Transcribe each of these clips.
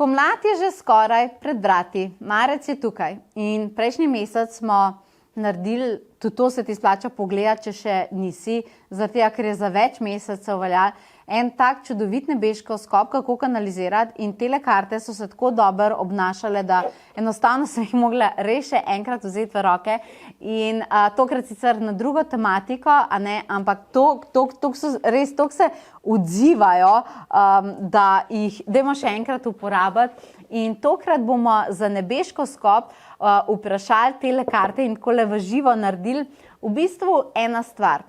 Pomlad je že skoraj pred vrati, marec je tukaj in prejšnji mesec smo naredili, tudi to se ti splača pogledati, če še nisi, zaradi tega, ker je za več mesecev velja, en tak čudovit nebeško skop, kako kanalizirati in tele karte so se tako dobro obnašale, da enostavno sem jih mogla res še enkrat vzeti v roke in tokrat sicer na drugo tematiko, ampak toliko se odzivajo, da jih dajmo še enkrat uporabiti in tokrat bomo za nebeško skop vprašali tele karte in takole v živo naredili v bistvu ena stvar.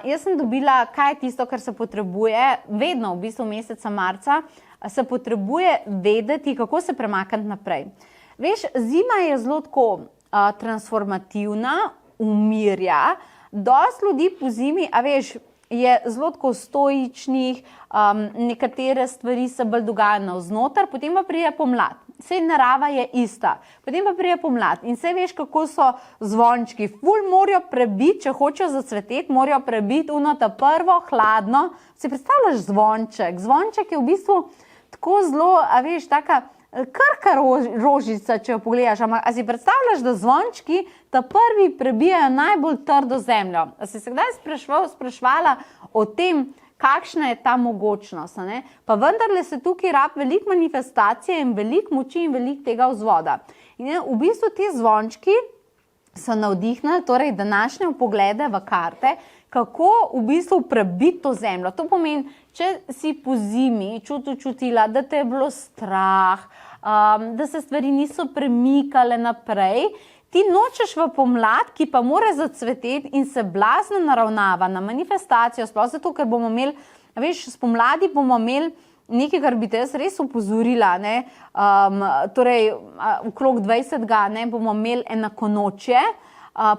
Jaz sem dobila, kaj je tisto, kar se potrebuje, vedno v bistvu meseca marca, se potrebuje vedeti, kako se premakniti naprej. Veš, zima je zelo tako transformativna, umirja, dosti ljudi po zimi, a veš, je zelo tako stoičnih, nekatere stvari se bolj dogajajo navznoter, potem pa pride pomlad. Sej narava je ista, potem pa pride pomlad in sej veš, kako so zvončki. Ful morajo prebiti, če hočejo zacveteti, morajo prebiti ta prvo hladno. Si predstavljaš zvonček? Zvonček je v bistvu tako zelo, a veš, taka krhka rožica, če jo pogledaš. Ampak a si predstavljaš, da zvončki ta prvi prebijajo najbolj trdo zemljo? A si se kdaj spraševala o tem, kakšna je ta mogočnost, ne? Pa vendarle se tukaj rab veliko manifestacije in veliko moči in veliko tega vzvoda. In v bistvu ti zvončki so navdihnili, torej današnje vpoglede v karte, kako v bistvu prebiti to zemljo. To pomeni, če si po zimi čutila, da te je bilo strah, da se stvari niso premikale naprej, ti nočeš v pomlad, ki pa mora zacveteti in se blazno naravnava na manifestacijo, sploh zato, ker bomo imeli, veš, spomladi bomo imeli nekaj, kar bi te jaz res opozorila, ne, torej okrog 20. Bomo imeli enakonočje,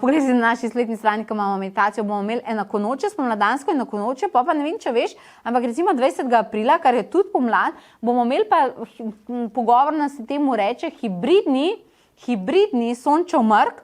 poglej si na naši spletni strani, ko imamo meditacijo, bomo imeli enakonočje, spomladansko enakonočje, pa ne vem, če veš, ampak recimo 20. aprila, kar je tudi pomlad, bomo imeli pa pogovorno se temu reče hibridni sončev mrk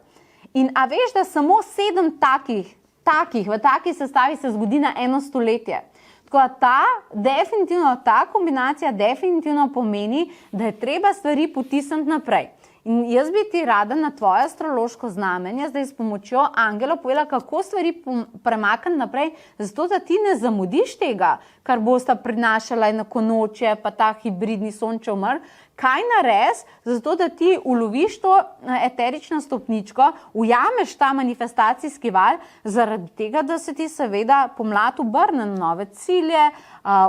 in a veš, da samo 7 takih, v taki sestavi se zgodi na 1 stoletje. Tako da ta kombinacija definitivno pomeni, da je treba stvari potisniti naprej. In jaz bi ti rada na tvoje astrološko znamenje zdaj s pomočjo angelov povedala, kako stvari premakniti naprej, zato da ti ne zamudiš tega, kar bosta prinašala enakonočje, pa ta hibridni sončev mrk. Kaj nares, zato da ti uloviš to eterično stopničko, ujameš ta manifestacijski val, zaradi tega, da se ti seveda pomlad obrne na nove cilje,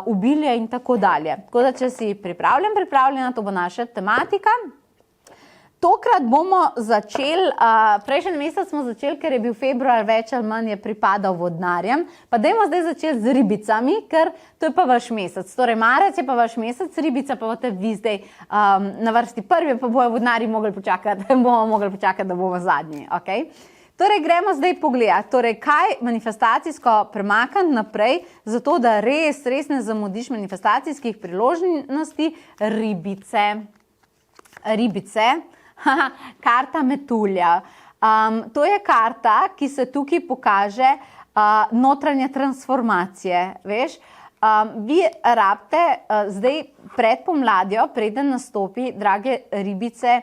obilje in tako dalje. Tako da, če si pripravljena, to bo naša tematika. Tokrat bomo začeli, prejšnji mesec smo začeli, ker je bil februar več ali manj je pripadal vodnarjem, pa dajmo zdaj začeti z ribicami, ker to je pa vaš mesec. Torej, marec je pa vaš mesec, ribica pa boste vi zdaj na vrsti prvi, pa bojo vodnarji bomo mogli počakati, da bomo zadnji. Okay? Torej, gremo zdaj pogledati, torej, kaj manifestacijsko premakniti naprej, zato da res ne zamudiš manifestacijskih priložnosti. Ribice. Karta metulja. To je karta, ki se tukaj pokaže notranje transformacije. Veš? Vi rabite zdaj pred pomladjo, preden nastopi, drage ribice,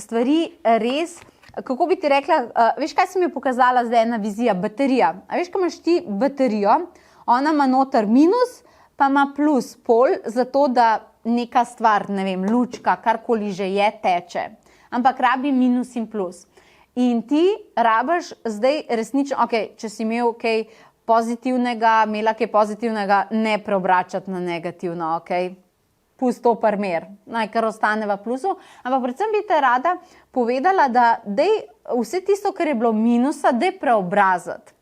stvari res, kako bi ti rekla, veš, kaj sem mi pokazala zdaj ena vizija, baterija. A veš, ko imaš ti baterijo, ona ima noter minus, pa ima plus pol, zato da neka stvar, ne vem, lučka, karkoli že je, teče. Ampak rabi minus in plus. In ti rabiš zdaj resnično, če si imel kaj imela kaj pozitivnega, ne preobračati na negativno, pusti to primer, kar ostane v plusu. Ampak predvsem bi te rada povedala, da vse tisto, kar je bilo minusa, preobrazati.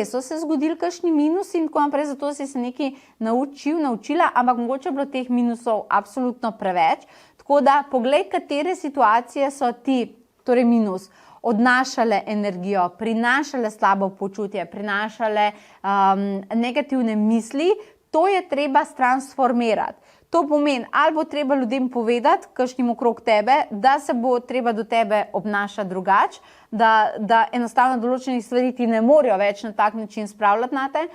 So se zgodili kakšni minusi in tako naprej, zato si se nekaj naučila, ampak mogoče je bilo teh minusov absolutno preveč. Tako da poglej, katere situacije so ti, torej minus, odnašale energijo, prinašale slabo počutje, prinašale negativne misli, to je treba transformirati. To pomeni, ali bo treba ljudem povedati, kakšnim okrog tebe, da se bo treba do tebe obnašati drugače, da enostavno določenih stvari ti ne morejo več na tak način spravljati na te.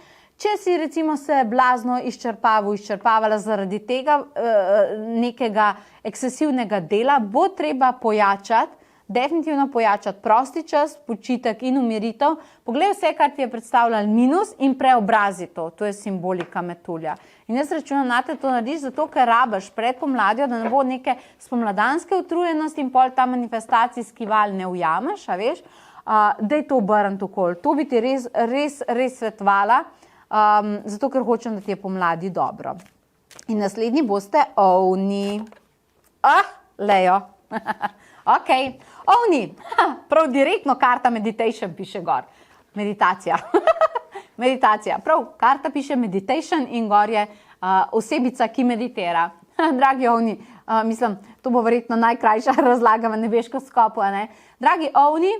Če si recimo se blazno izčrpavala zaradi tega nekega ekscesivnega dela, bo treba definitivno pojačati prosti čas, počitek in umiritev. Poglej vse, kar ti je predstavljal minus in preobrazi to. To je simbolika metulja. In jaz računam na te to narediš, zato ker rabiš pred pomladjo, da ne bo neke spomladanske utrujenosti in pol ta manifestacijski val ne ujameš, a veš, daj to obrniti okoli. To bi ti res svetovala, zato ker hočem, da ti je pomladi dobro. In naslednji boste ovni. Lejo. Ok, ovni. Prav direktno karta meditation piše gor. Meditacija. Meditacija. Prav, karta piše meditation in gor je osebica, ki meditira. Dragi ovni, mislim, to bo verjetno najkrajša razlaga v nebeško skopu, ne? Dragi ovni,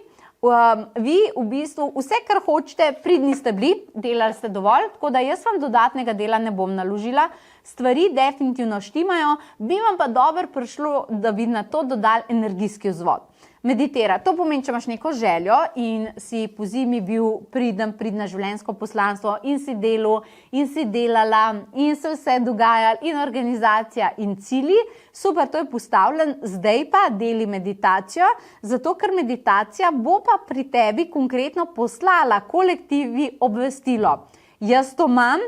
vi v bistvu vse, kar hočete, pridni ste bili, delali ste dovolj, tako da jaz vam dodatnega dela ne bom naložila. Stvari definitivno štimajo, bi vam pa dobro prišlo, da bi na to dodali energijski vzvod. Meditira. To pomeni, če imaš neko željo in si po zimi bil pridna življenjsko poslanstvo in si delal in si delala in se vse dogajalo in organizacija in cilji, super, to je postavljen, zdaj pa deli meditacijo, zato ker meditacija bo pa pri tebi konkretno poslala kolektivi obvestilo. Jaz to imam,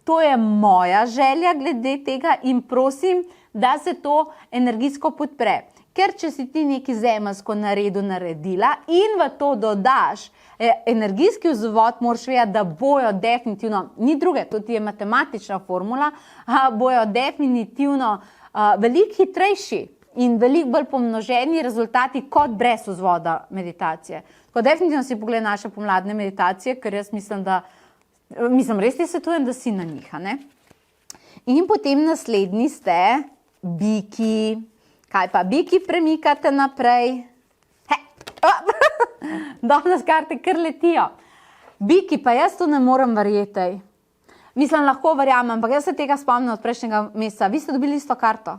to je moja želja glede tega in prosim, da se to energijsko podpre. Ker če si ti neki zemeljsko naredila in v to dodaš energijski vzvod, moraš vedeti, da bojo definitivno, ni druge, to ti je matematična formula, bojo definitivno veliko hitrejši in veliko bolj pomnoženi rezultati kot brez vzvoda meditacije. Tako definitivno si pogledaj naše pomladne meditacije, ker jaz mislim, res ti svetujem, da si na njih. Ne? In potem naslednji ste biki. Kaj pa biki premikate naprej? Danes karte kar letijo. Biki, pa jaz to ne morem verjeti. Mislim, lahko verjamem, ampak jaz se tega spomnim od prejšnjega meseca. Vi ste dobili isto karto.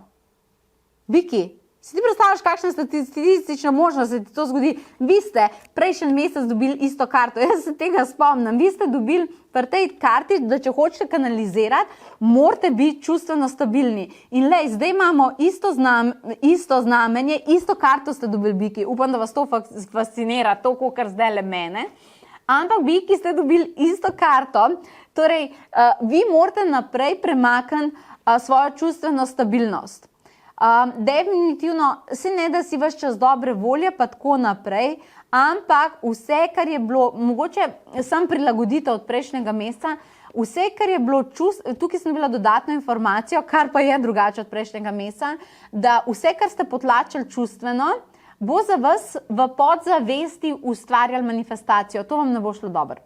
Biki, si ti predstavljaš, kakšna statistična možnost, da se ti to zgodi? Vi ste prejšnji mesec dobili isto karto. Jaz se tega spomnim. Vi ste dobili pri tej karti, da če hočete kanalizirati, morate biti čustveno stabilni. In lej, zdaj imamo isto znamenje, isto karto ste dobili biki. Upam, da vas to fascinira, to, kar zdaj le mene. Ampak biki ste dobili isto karto. Torej, vi morate naprej premakniti svojo čustveno stabilnost. Definitivno se ne da si ves čas dobre volje, pa tako naprej, ampak vse, kar je bilo, mogoče sem prilagoditev od prejšnjega meseca, vse, kar je bilo tukaj sem bila dodatno informacijo, kar pa je drugače od prejšnjega meseca, da vse, kar ste potlačili čustveno, bo za vas v podzavesti ustvarjali manifestacijo. To vam ne bo šlo dobro.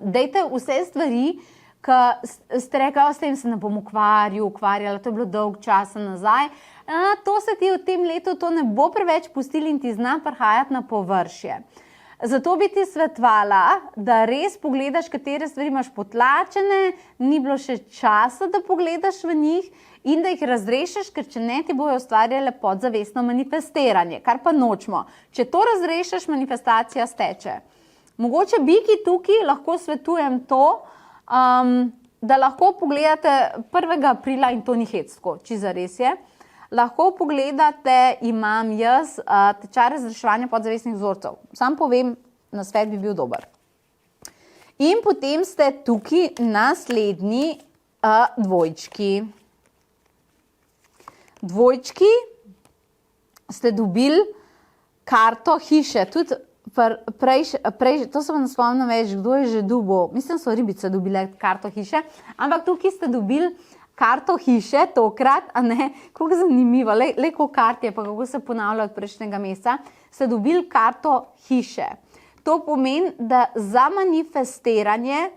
Dajte vse stvari, ki ste rekli, s tem se ne bom ukvarjala, to je bilo dolg časa nazaj. To se ti v tem letu to ne bo preveč pustili in ti zna prihajati na površje. Zato bi ti svetovala, da res pogledaš, katere stvari imaš potlačene, ni bilo še časa, da pogledaš v njih in da jih razrešiš, ker če ne, ti bojo ustvarjale podzavestno manifestiranje, kar pa nočemo. Če to razrešiš, manifestacija steče. Mogoče biki tukaj lahko svetujem to, da lahko pogledate 1. aprila in to ni hecko, če zares je. Lahko pogledate, imam jaz tečaj razreševanja podzavestnih vzorcev. Sam povem, nasvet bi bil dober. In potem ste tukaj naslednji dvojčki. Dvojčki ste dobili karto hiše. Tudi to se vam spomnim več, kdo je že dobil. Mislim, so ribice dobile karto hiše, ampak tukaj ste dobili karto hiše tokrat, a ne, kako zanimivo, le koliko kart je, pa kako se ponavlja od prejšnjega meseca, ste dobili karto hiše. To pomeni, da za manifestiranje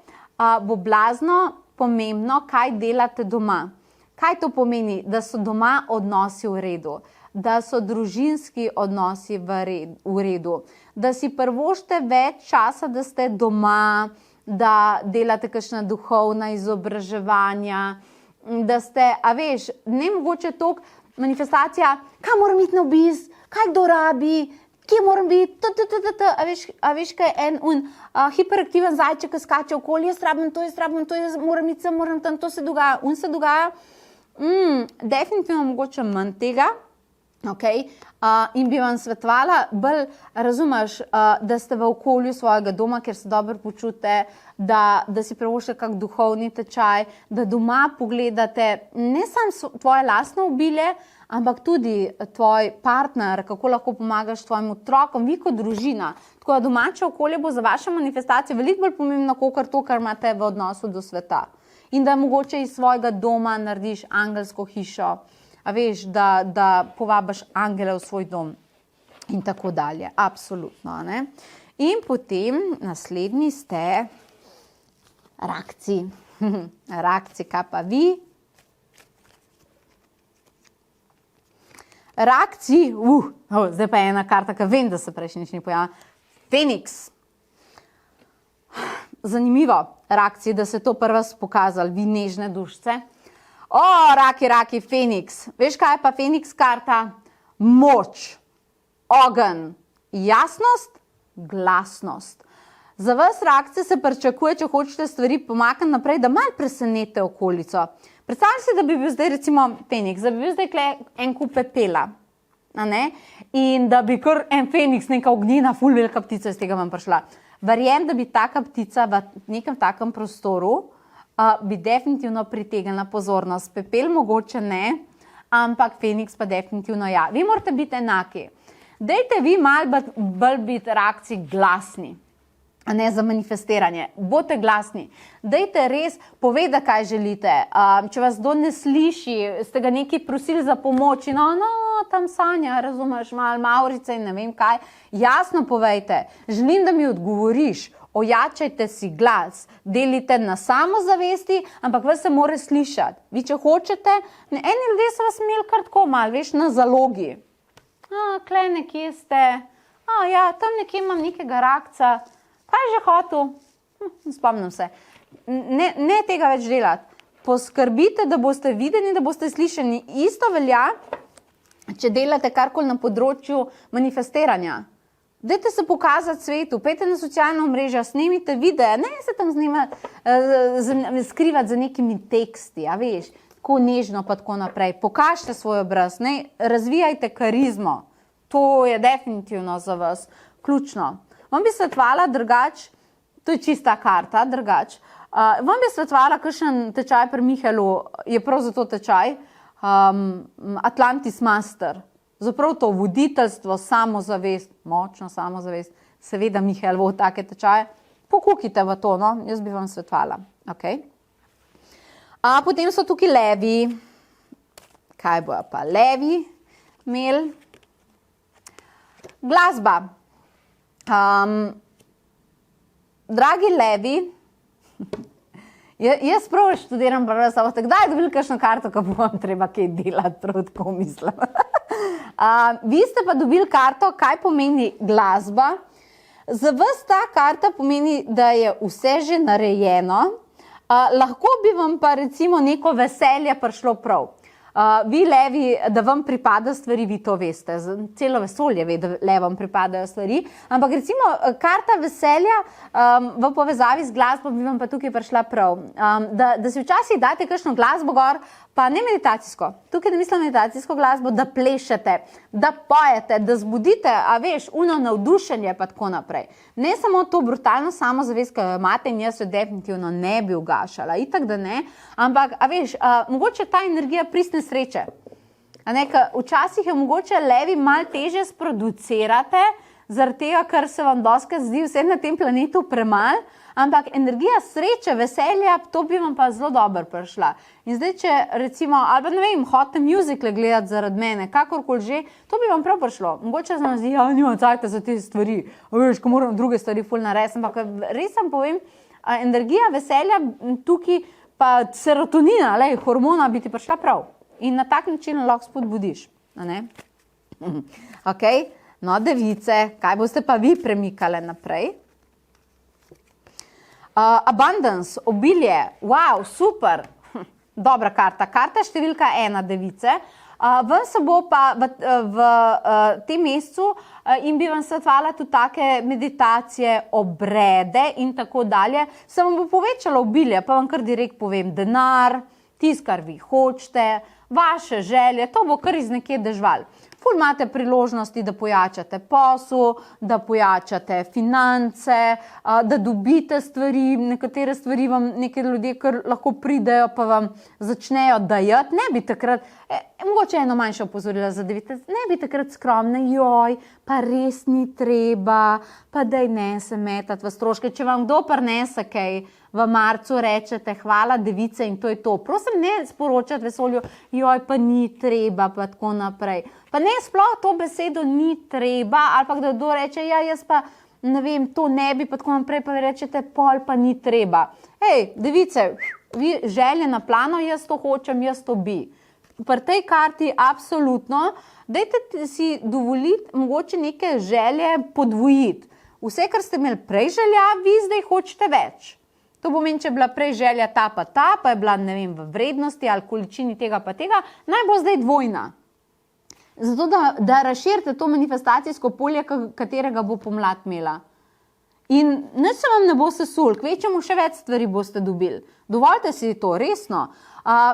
bo blazno pomembno, kaj delate doma. Kaj to pomeni? Da so doma odnosi v redu, da so družinski odnosi v redu, da si privoščite več časa, da ste doma, da delate kakšna duhovna izobraževanja, da ste, a veš, ne mogoče toliko manifestacija, kaj moram iti na obisk, kaj kdo rabi, kje moram biti, a veš, kaj je hiperaktiven zajček, ki skače okoli, jaz rabim to, moram iti sem, moram tam, to se dogaja, se dogaja. Definitivno mogoče manj tega. Okay. In bi vam svetovala, bolj razumeš, da ste v okolju svojega doma, kjer se dobro počutite, da si privoščite kak duhovni tečaj, da doma pogledate ne samo tvoje lastno obilje, ampak tudi tvoj partner, kako lahko pomagaš tvojim otrokom, vi kot družina. Tako da domače okolje bo za vašo manifestacijo veliko bolj pomembno, kot to, kar imate v odnosu do sveta. In da mogoče iz svojega doma narediš angelsko hišo, a veš, da povabiš angele v svoj dom in tako dalje. Absolutno, ne? In potem naslednji ste rakci. Rakci, kaj pa vi? Rakci, zdaj pa je ena karta, ki vem, da se prejšnjič ni pojavila. Feniks. Zanimivo, rakci, da se to prva pokazali, vi nežne dušice. Raki, Feniks. Veš, kaj je pa Feniks karta? Moč, ogenj, jasnost, glasnost. Za vas, rakce, se pričakuje, če hočete stvari pomakniti naprej, da malo presenete okolico. Predstavljam si, da bi bil zdaj recimo Feniks, da bi bil zdaj en kup pepela. In da bi kar en Feniks, neka ognjena, ful velika ptica iz tega vam prišla. Verjem, da bi taka ptica v nekem takem prostoru bi definitivno pritegnila pozornost. Pepel mogoče ne, ampak Feniks pa definitivno ja. Vi morate biti enaki. Dajte vi malo bolj biti rakci glasni, a ne za manifestiranje. Bodite glasni. Dajte res povedati, kaj želite. Če vas kdo ne sliši, ste ga nekaj prosili za pomoč, tam sanja, razumeš, malo Maurice in ne vem kaj. Jasno povejte, želim, da mi odgovoriš. Ojačajte si glas, delite na samozavesti, ampak vas se mora slišati. Vi, če hočete, eni ljudje so vas imeli kar tako malo, veš, na zalogi. Klej nekje ste, tam nekje imam nekega rakca, kaj že hotel? Spomnim se. Ne tega več delati. Poskrbite, da boste videni, da boste slišani. Isto velja, če delate karkoli na področju manifestiranja. Dajte se pokazati svetu, pejte na socialno mrežo, snimite videe, ne se tam skrivati za nekimi teksti, veš, tako nežno pa tako naprej. Pokažite svoj obraz, razvijajte karizmo. To je definitivno za vas ključno. Vam bi svetovala drugač, to je čista karta, drugač. Vam bi svetovala kakšen tečaj pri Mihaelu, je prav za to tečaj, Atlantis Master. Zaprav to voditeljstvo, samozavest, močno samozavest, seveda Mihael bo take tečaje, pokukite v to, jaz bi vam svetovala. Okay. Potem so tukaj levi. Kaj bojo pa levi imeli? Glasba. Dragi levi, jaz prav študiram, kdaj je dobili kakšno karto, ko bo vam treba kaj delati, prav tako mislim. Vi ste pa dobili karto, kaj pomeni glasba. Za vas ta karta pomeni, da je vse že narejeno. Lahko bi vam pa recimo neko veselje prišlo prav. Vi levi, da vam pripada stvari, vi to veste. Celo vesolje ve, da levom pripadajo stvari. Ampak recimo karta veselja v povezavi z glasbo bi vam pa tukaj prišla prav. Da si včasih date kakšno glasbo gor, pa ne meditacijsko. Tukaj ne mislim meditacijsko glasbo, da plešete, da pojete, da zbudite, veš, navdušenje pa tako naprej. Ne samo to brutalno samozavest, ki jo imate in jaz jo definitivno ne bi ugašala. Itak, da ne. Ampak, veš, mogoče ta energija pristne sreče. Včasih je mogoče levi malo teže sproducirate, zaradi tega, ker se vam doskrat zdi vse na tem planetu premalo, ampak energija sreče, veselja, to bi vam pa zelo dobro prišla. In zdaj, če recimo, ali pa ne vem, hočete muzikle gledati zaradi mene, kakorkoli že, to bi vam prav prišlo. Mogoče se vam zdi, nimam cajta za te stvari, veš, ko moram druge stvari ful narediti, ampak res vam povem, energija veselja tukaj, pa serotonina, hormona bi ti prišla prav. In na tak način lahko spodbudiš. Ok, no, device, kaj boste pa vi premikale naprej? Abundance, obilje, wow, super, dobra karta. Karta številka 1, device. Vam se bo pa v tem mesecu in bi vam svetovala tudi take meditacije, obrede in tako dalje, se vam bo povečalo obilje, pa vam kar direkt povem, denar, tisto, kar vi hočete, vaše želje, to bo kar iz nekje dežval. Ful imate priložnosti, da pojačate posel, da pojačate finance, da dobite stvari, nekatere stvari vam neki ljudje kar lahko pridejo, pa vam začnejo dajati, ne bi takrat, mogoče eno manjše opozorilo zadevite, ne bi takrat skromne, joj, pa res ni treba, pa daj ne se metati v stroške, če vam kdo prinese kaj, v marcu rečete, hvala device in to je to. Prosim, ne sporočati vesolju, joj, pa ni treba, pa tako naprej. Pa ne sploh to besedo ni treba, ali pa kdo reče, ja, jaz pa ne vem, to ne bi, pa tako naprej, pa vi rečete, pol pa ni treba. Hej, device, vi želje na plano, jaz to hočem, jaz to bi. Pri tej karti absolutno, dajte si dovoliti mogoče neke želje podvojiti. Vse, kar ste imeli prej želja, vi zdaj hočete več. To pomeni, če je bila prej želja ta, pa je bila, ne vem, v vrednosti ali količini tega pa tega, naj bo zdaj dvojna. Zato, da razširite to manifestacijsko polje, katerega bo pomlad imela. In nič se vam ne bo sesul, kvečemu še več stvari boste dobili. Dovoljte si to, resno.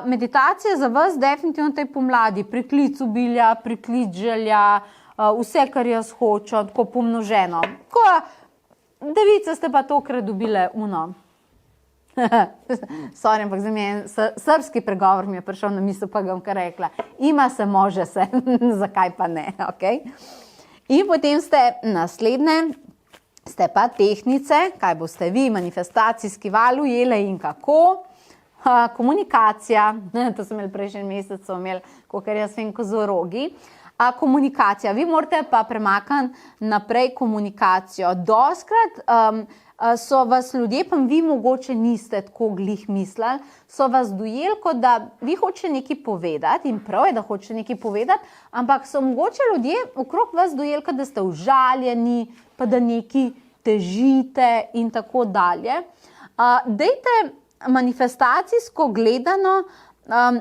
Meditacija za vas definitivno tej pomladi, priklic obilja, priklic želja, vse, kar jaz hočem, tako pomnoženo. Ko device ste pa tokrat dobile sorry, ampak za me srpski pregovor mi je prišel na misel, pa ga bom kar rekla. Ima se, može se, zakaj pa ne, okej? In potem ste naslednje, ste pa tehnice, kaj boste vi, manifestacijski val ujele in kako? Komunikacija, to sem imel prejšnji mesec, so imeli, kakor jaz vem, kozorogi. Komunikacija, vi morate pa premakniti naprej komunikacijo. Doskrat so vas ljudje, pa vi mogoče niste tako glih mislili, so vas dojeli, kot da vi hočete nekaj povedati in prav je, da hočete nekaj povedati, ampak so mogoče ljudje okrog vas dojeli, kot da ste užaljeni, pa da nekaj težite in tako dalje. Dajte manifestacijsko gledano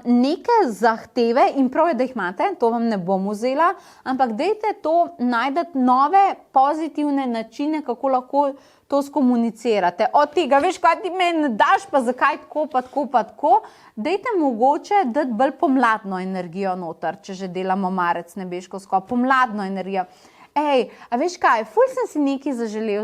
neke zahteve in prav je, da jih imate, to vam ne bom vzela, ampak dajte to najdete nove pozitivne načine, kako lahko to skomunicirate. Od tega, veš, kaj ti meni daš, pa zakaj tako, pa tako, pa tako. Dajte mogoče dati bolj pomladno energijo noter, če že delamo marec, nebeško skop, pomladno energijo. Ej, a veš kaj, ful sem si nekaj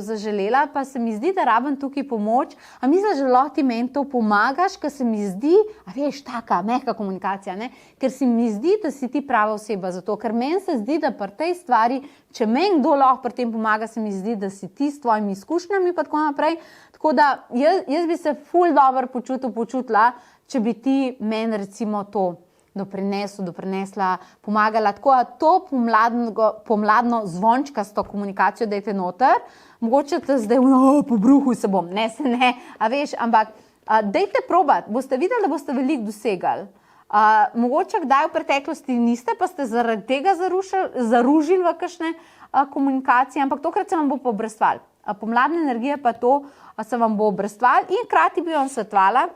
zaželela, pa se mi zdi, da rabim tukaj pomoč, a misliš, da lahko ti meni to pomagaš, ker se mi zdi, a veš, taka mehka komunikacija, ne? Ker se mi zdi, da si ti prava oseba za to, ker meni se zdi, da pri tej stvari, če meni kdo lahko pri tem pomaga, se mi zdi, da si ti s tvojimi izkušnjami pa tako naprej, tako da jaz bi se ful dobro počutila, če bi ti meni recimo to doprinesla, pomagala. Tako da to pomladno zvončkasto komunikacijo dajte noter. Mogoče te zdaj po bruhu se bom, ne, a veš, ampak dajte probati, boste videli, da boste veliko dosegali. Mogoče kdaj v preteklosti niste, pa ste zaradi tega zaružili v kakšne komunikacije, ampak tokrat se vam bo pa obrestvali. Pomladna energija pa to se vam bo obrestvali in hkrati bi vam svetovala,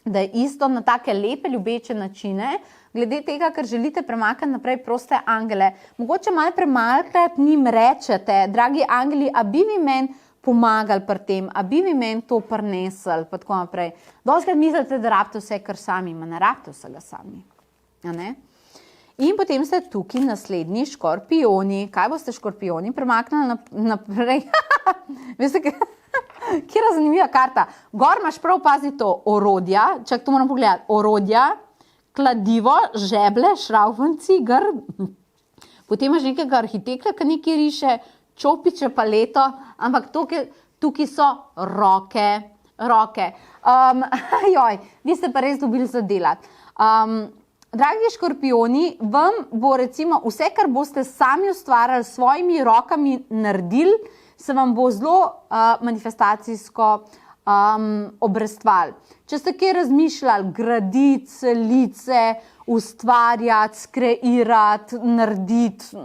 da je isto na take lepe, ljubeče načine, glede tega, ker želite premakniti naprej proste angele. Mogoče malo premalkrat njim rečete, dragi angeli, a bi vi meni pomagali pri tem, a bi vi meni to prinesli, pa tako naprej. Dostakrat mislite, da rabite vse kar sami, ma ne rabite vsega sami. A ne? In potem ste tukaj naslednji škorpijoni. Kaj boste škorpijoni premaknili naprej? Veste, kjera zanimiva karta. Gor imaš prav, pazi to, orodja, čak to moram pogledati, orodja, kladivo, žeble, šravfenci, grb, potem imaš nekega arhitekta, ki nekaj riše, čopiče, paleto, ampak tukaj so roke. Vi ste pa res dobili za delati. Dragi škorpijoni, vam bo recimo vse, kar boste sami ustvarjali, s svojimi rokami naredili, se vam bo zelo manifestacijsko obrestvali. Če ste kaj razmišljali, graditi, celice, ustvarjati, skreirati, narediti,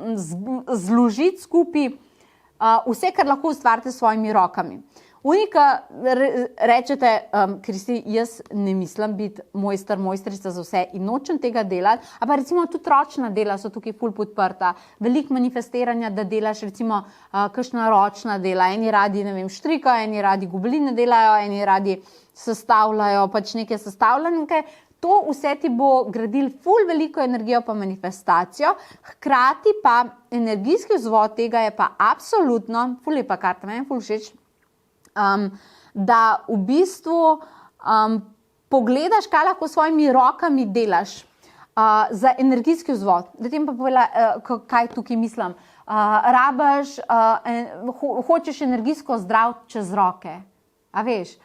zložiti skupaj, vse, kar lahko ustvarite s svojimi rokami. Unika rečete, Kristi, jaz ne mislim biti mojstrica za vse in nočem tega delati, a pa recimo tudi ročna dela so tukaj ful podprta, veliko manifestiranja, da delaš recimo kakšna ročna dela, eni radi, ne vem, štrikajo, eni radi gobeline delajo, eni radi sestavljajo pač neke sestavljanke. To vse ti bo gradil ful veliko energijo pa manifestacijo, hkrati pa energijski vzvod tega je pa absolutno, ful lepa karta, meni ful všeč, da v bistvu pogledaš, kaj lahko s svojimi rokami delaš za energijski vzvod. Da tem pa povedala, kaj tukaj mislim. Hočeš energijsko zdrav čez roke, a veš?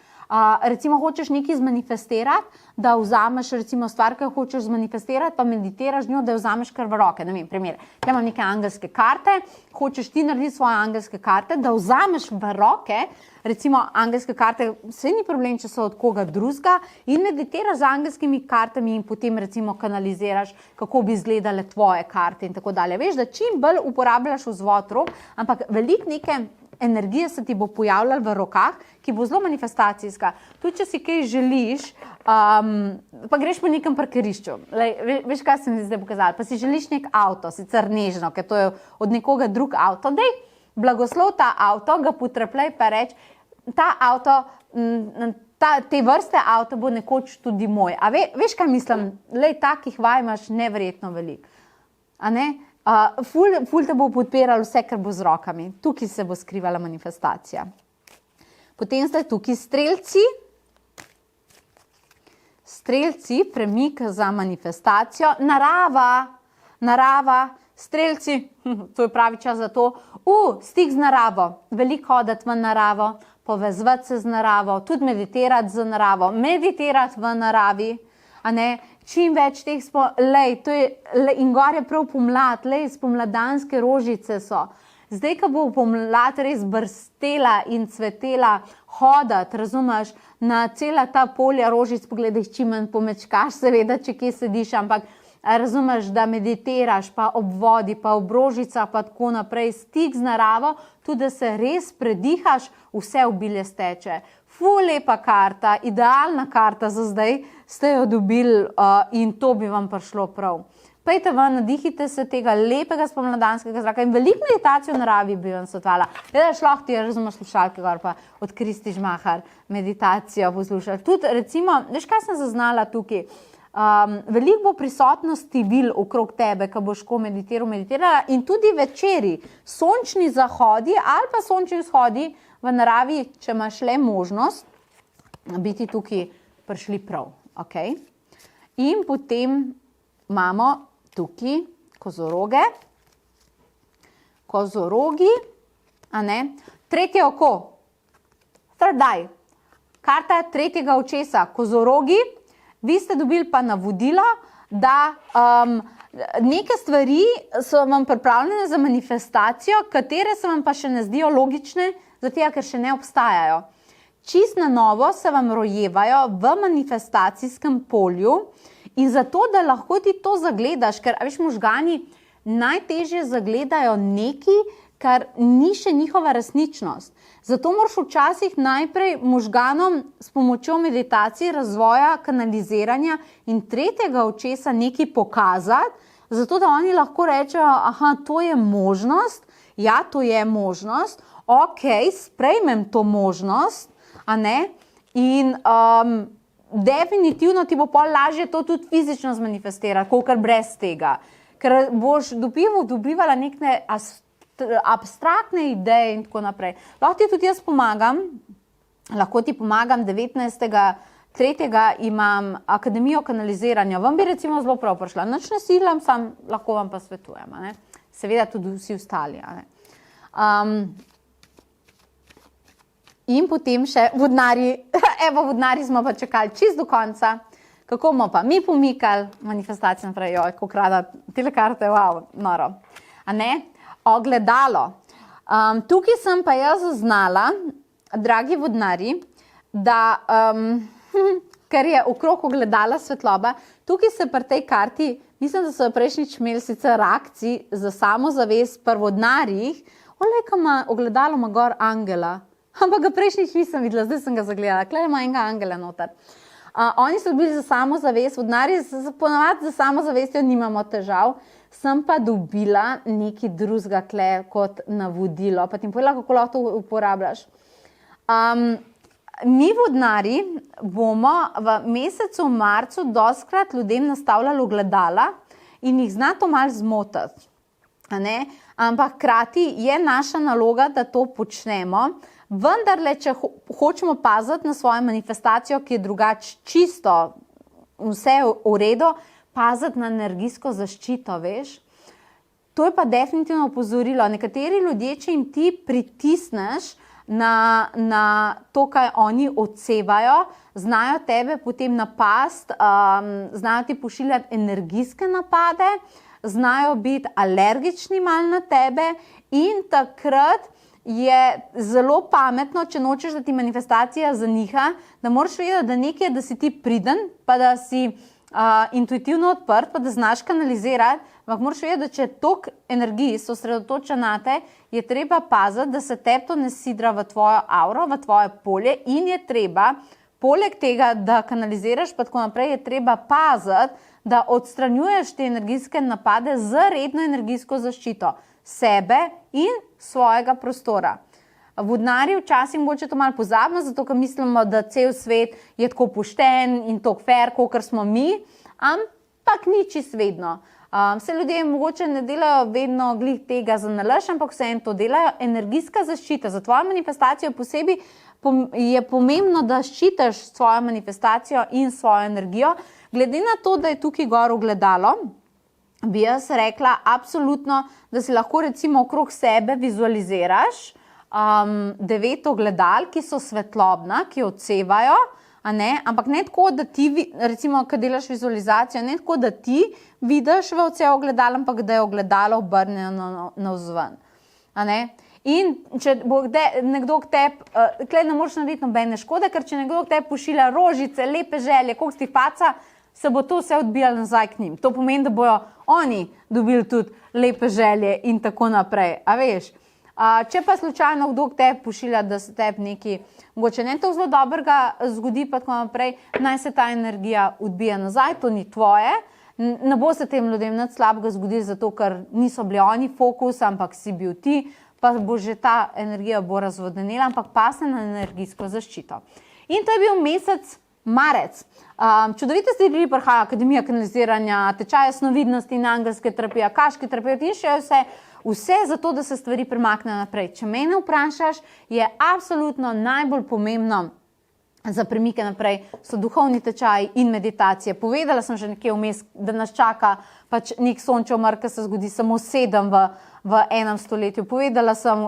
Recimo hočeš nekaj zmanifestirati, da vzameš recimo stvar, ki jo hočeš zmanifestirati, pa meditiraš njo, da jo vzameš kar v roke. Ne vem, primer, tukaj imam neke angelske karte, hočeš ti narediti svoje angelske karte, da vzameš v roke, recimo angelske karte, vse ni problem, če so od koga drugega, in meditiraš z angelskimi kartami in potem recimo kanaliziraš, kako bi izgledale tvoje karte in tako dalje. Veš, da čim bolj uporabljaš vzvod rok, ampak veliko neke energije se ti bo pojavljala v rokah, ki bo zelo manifestacijska. Tudi, če si kaj želiš, pa greš po nekem parkirišču. Veš, kaj sem ti zdaj pokazala? Pa si želiš nek avto, sicer nežno, ker to je od nekoga drug avto. Dej, blagoslov ta avto, ga potrepljaj pa reč, ta avto, te vrste avto bo nekoč tudi moj. A veš, kaj mislim? Takih vaj imaš neverjetno veliko. A ne? Ful te bo podpiral vse, kar bo z rokami. Tukaj se bo skrivala manifestacija. Potem ste tukaj strelci. Strelci, premik za manifestacijo. Narava, strelci, to je pravi čas za to. Stik z naravo, veliko hoditi v naravo, povezvati se z naravo, tudi meditirati z naravo, meditirati v naravi, a ne? Čim več teh in gor je prav pomlad, spomladanske rožice so. Zdaj, ko bo pomlad res brstela in cvetela, hodati, razumeš, na cela ta polja rožic pogledaš, čim manj pomečkaš, seveda, če kje sediš, ampak razumeš, da meditiraš, pa ob vodi, pa ob rožicah, pa tako naprej, stik z naravo, tudi da se res predihaš, vse obilje steče. Ful lepa karta, idealna karta za zdaj, ste jo dobili in to bi vam prišlo prav. Pejte ven, nadihite se tega lepega spomladanskega zraka in veliko meditacijo v naravi bi vam svetovala. Lahko ti razumeš slušalke gor, pa od Kristi Žmahar meditacijo poslušali. Tudi recimo, veš, kaj sem zaznala tukaj? Veliko bo prisotnosti vil okrog tebe, ko boš ko meditirala in tudi večeri, sončni zahodi ali pa sončni vzhodi v naravi, če imaš le možnost, biti tukaj prišli prav. Okay? In potem imamo tukaj kozoroge, tretje oko, third eye, karta tretjega očesa, kozorogi. Vi ste dobili pa navodilo, da neke stvari so vam pripravljene za manifestacijo, katere se vam pa še ne zdijo logične, zato ker še ne obstajajo. Čist na novo se vam rojevajo v manifestacijskem polju in zato, da lahko ti to zagledaš, ker veš, možgani najtežje zagledajo nekaj, kar ni še njihova resničnost. Zato moraš včasih najprej možganom s pomočjo meditacije, razvoja, kanaliziranja in tretjega očesa nekaj pokazati, zato da oni lahko rečejo, aha, to je možnost, ja, to je možnost, ok, sprejmem to možnost, a ne, in definitivno ti bo pol lažje to tudi fizično zmanifestirati, kolikor brez tega, ker boš dobivala neke abstraktne ideje in tako naprej. Lahko ti tudi jaz pomagam, 19.3. imam Akademijo kanaliziranja, vam bi recimo zelo prav prišla, nič ne silam, sam lahko vam pa svetujem, a ne? Seveda tudi vsi ostali. A ne? In potem še vodnari, vodnari smo pa čakali čist do konca, kako bomo pa mi pomikali, manifestacija naprej, koliko rada, tele karte, wow, noro, a ne? Ogledalo. Tukaj sem pa jaz zaznala, dragi vodnari, da, ker je okrog ogledala svetloba, tukaj se pri tej karti, mislim, da so prejšnjič imeli sicer reakcij za samozavest pri vodnarjih, olej, ko ima ogledalo, ima gor angela, ampak ga prejšnjič nisem videla, zdaj sem ga zagledala, tukaj ima enega angela noter. Oni so dobili za samozavest, vodnarji ponavadi za samozavestjo nimamo težav, sem pa dobila nekaj drugega tukaj kot navodilo, pa ti bom povedala, kako lahko to uporabljaš. Mi vodnari bomo v mesecu marcu dostikrat ljudem nastavljali ogledala in jih zna to malo zmotiti. Ampak hkrati je naša naloga, da to počnemo, vendarle, če hočemo paziti na svojo manifestacijo, ki je drugače čisto vse v redu, paziti na energijsko zaščito, veš. To je pa definitivno opozorilo. Nekateri ljudje, če jim ti pritisneš na to, kaj oni odsevajo, znajo tebe potem napast, znajo ti pošiljati energijske napade, znajo biti alergični malo na tebe in takrat je zelo pametno, če nočeš, da ti manifestacija zaniha, da moraš vedeti, da nekaj je, da si ti priden, pa da si intuitivno odprt, pa da znaš kanalizirati, ampak moraš vedeti, da če toliko energij se osredotoča na te, je treba paziti, da se tebi to ne sidra v tvojo auro, v tvoje polje in je treba, poleg tega, da kanaliziraš, pa tako naprej, je treba paziti, da odstranjuješ te energijske napade z redno energijsko zaščito sebe in svojega prostora. Vodnari včasih mogoče to malo pozabimo, zato ker mislimo, da cel svet je tako pošten in tako fair, kakor smo mi, ampak ni čisto vedno. Vse ljudje mogoče ne delajo vedno glih tega za nalašč, ampak vseeno to delajo. Energijska zaščita za tvojo manifestacijo posebej je pomembno, da ščitaš svojo manifestacijo in svojo energijo. Glede na to, da je tukaj gor ogledalo, bi jaz rekla absolutno, da si lahko recimo okrog sebe vizualiziraš 9 ogledal, ki so svetlobna, ki odsevajo, ampak ne tako, da ti, recimo, kad delaš vizualizacijo, ne tako, da ti vidiš v odsev ogledal, ampak da je ogledalo obrnjeno navzven. In če bo nekdo k tebi, tukaj ne moreš narediti nobene škode, ker če nekdo k tebi pošilja rožice, lepe želje, koliko ti faca, se bo to vse odbijalo nazaj k njim. To pomeni, da bojo oni dobili tudi lepe želje in tako naprej. A veš? Če pa slučajno kdo k tebi pošilja, da se tebi nekaj, mogoče ne to zelo dobrega zgodi, pa tako naprej, naj se ta energija odbija nazaj, to ni tvoje. Ne bo se tem ljudem nič slabega zgodilo, zato ker niso bili oni fokus, ampak si bil ti, pa bo že ta energija bo razvodenela, ampak pa se na energijsko zaščito. In to je bil mesec marec. Čudovite stvari prihaja, akademija kanaliziranja, tečaje snovidnosti in angelske terapije, akaški terapevti in še vse zato, da se stvari premaknejo naprej. Če mene vprašaš, je absolutno najbolj pomembno za premike naprej so duhovni tečaji in meditacije. Povedala sem že nekje vmes, da nas čaka pač nek sončev mrk, ki se zgodi samo 7 v enem stoletju. Povedala sem,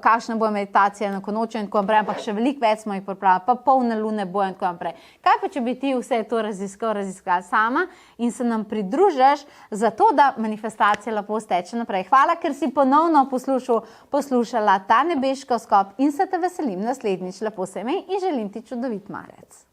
kakšne bojo meditacije na konočjo in tako naprej, ampak še veliko več smo jih pripravili, pa polne lune bojo in tako naprej. Kaj pa, če bi ti vse to raziskala sama in se nam pridružiš za to, da manifestacija lepo steče naprej. Hvala, ker si ponovno poslušala ta nebeški skop in se te veselim naslednjič. Lepo se imej in želim ti čudovit marec.